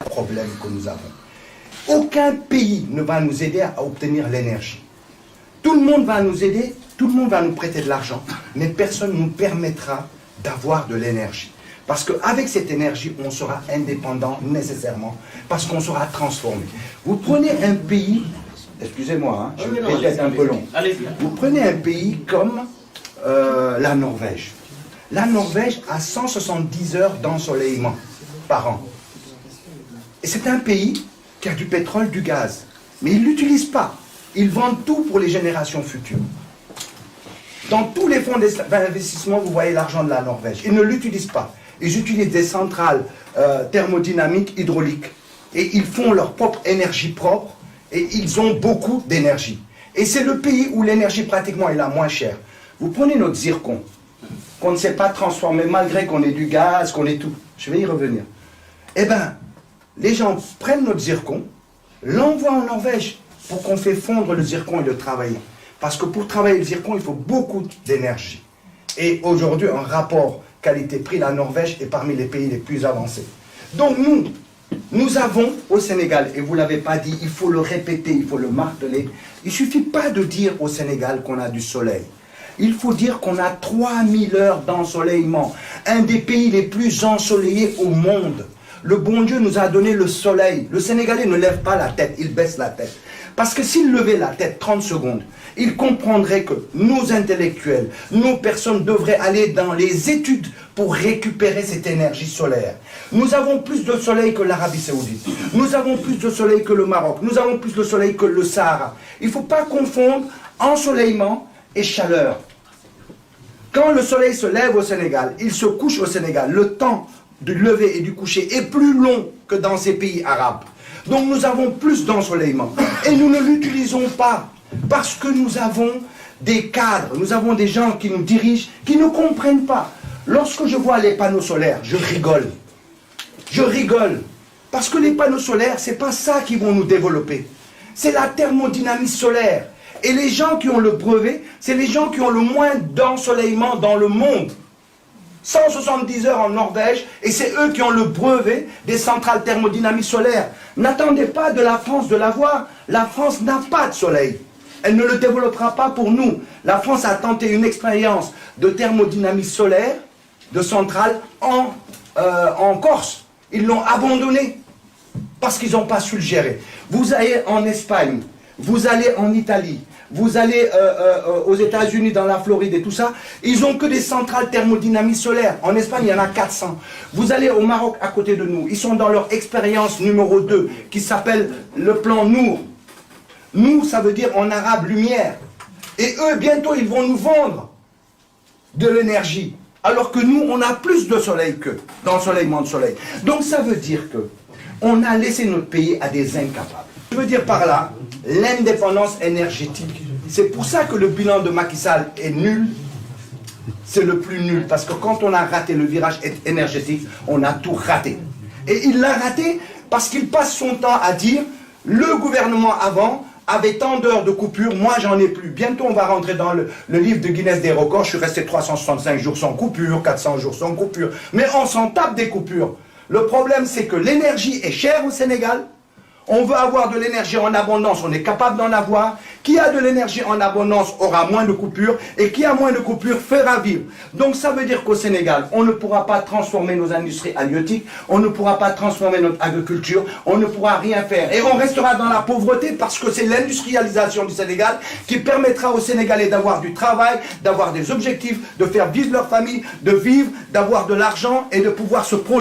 problème que nous avons. Aucun pays ne va nous aider à obtenir l'énergie. Tout le monde va nous aider, tout le monde va nous prêter de l'argent, mais personne ne nous permettra d'avoir de l'énergie. Parce qu'avec cette énergie, on sera indépendant nécessairement, parce qu'on sera transformé. Vous prenez un pays, excusez-moi, je vais peut-être un peu long. Vous prenez un pays comme la Norvège. La Norvège a 170 heures d'ensoleillement par an. Et c'est un pays qui a du pétrole, du gaz. Mais ils ne l'utilisent pas. Ils vendent tout pour les générations futures. Dans tous les fonds d'investissement, vous voyez l'argent de la Norvège. Ils ne l'utilisent pas. Ils utilisent des centrales thermodynamiques, hydrauliques. Et ils font leur propre énergie propre. Et ils ont beaucoup d'énergie. Et c'est le pays où l'énergie pratiquement est la moins chère. Vous prenez notre zircon, qu'on ne sait pas transformer malgré qu'on ait du gaz, qu'on ait tout. Je vais y revenir. Eh bien, les gens prennent notre zircon, l'envoient en Norvège pour qu'on fait fondre le zircon et le travailler. Parce que pour travailler le zircon, il faut beaucoup d'énergie. Et aujourd'hui, un rapport qualité-prix, la Norvège est parmi les pays les plus avancés. Donc nous avons au Sénégal, et vous ne l'avez pas dit, il faut le répéter, il faut le marteler, il ne suffit pas de dire au Sénégal qu'on a du soleil. Il faut dire qu'on a 3000 heures d'ensoleillement, un des pays les plus ensoleillés au monde. Le bon Dieu nous a donné le soleil. Le Sénégalais ne lève pas la tête, il baisse la tête. Parce que s'il levait la tête 30 secondes, il comprendrait que nos intellectuels, nos personnes devraient aller dans les études pour récupérer cette énergie solaire. Nous avons plus de soleil que l'Arabie Saoudite. Nous avons plus de soleil que le Maroc. Nous avons plus de soleil que le Sahara. Il ne faut pas confondre ensoleillement et chaleur. Quand le soleil se lève au Sénégal, il se couche au Sénégal. Le temps du lever et du coucher est plus long que dans ces pays arabes. Donc nous avons plus d'ensoleillement. Et nous ne l'utilisons pas parce que nous avons des cadres, nous avons des gens qui nous dirigent, qui ne comprennent pas. Lorsque je vois les panneaux solaires, je rigole. Je rigole. Parce que les panneaux solaires, ce n'est pas ça qui vont nous développer. C'est la thermodynamie solaire. Et les gens qui ont le brevet, c'est les gens qui ont le moins d'ensoleillement dans le monde. 170 heures en Norvège, et c'est eux qui ont le brevet des centrales thermodynamiques solaires. N'attendez pas de la France de l'avoir. La France n'a pas de soleil. Elle ne le développera pas pour nous. La France a tenté une expérience de thermodynamie solaire, de centrale en Corse. Ils l'ont abandonné parce qu'ils n'ont pas su le gérer. Vous allez en Espagne, vous allez en Italie, vous allez aux États-Unis, dans la Floride et tout ça, ils n'ont que des centrales thermodynamiques solaires. En Espagne, il y en a 400. Vous allez au Maroc, à côté de nous, ils sont dans leur expérience numéro 2, qui s'appelle le plan Nour. Nour, ça veut dire en arabe lumière. Et eux, bientôt, ils vont nous vendre de l'énergie. Alors que nous, on a plus de soleil qu'eux, d'ensoleillement de soleil. Donc ça veut dire que on a laissé notre pays à des incapables. Je veux dire par là, l'indépendance énergétique. C'est pour ça que le bilan de Macky Sall est nul. C'est le plus nul. Parce que quand on a raté le virage énergétique, on a tout raté. Et il l'a raté parce qu'il passe son temps à dire le gouvernement avant avait tant d'heures de coupure, moi j'en ai plus. Bientôt on va rentrer dans le livre de Guinness des records. Je suis resté 365 jours sans coupure, 400 jours sans coupure. Mais on s'en tape des coupures. Le problème c'est que l'énergie est chère au Sénégal. On veut avoir de l'énergie en abondance, on est capable d'en avoir. Qui a de l'énergie en abondance aura moins de coupures, et qui a moins de coupures fera vivre. Donc ça veut dire qu'au Sénégal, on ne pourra pas transformer nos industries halieutiques, on ne pourra pas transformer notre agriculture, on ne pourra rien faire. Et on restera dans la pauvreté parce que c'est l'industrialisation du Sénégal qui permettra aux Sénégalais d'avoir du travail, d'avoir des objectifs, de faire vivre leur famille, de vivre, d'avoir de l'argent et de pouvoir se projeter.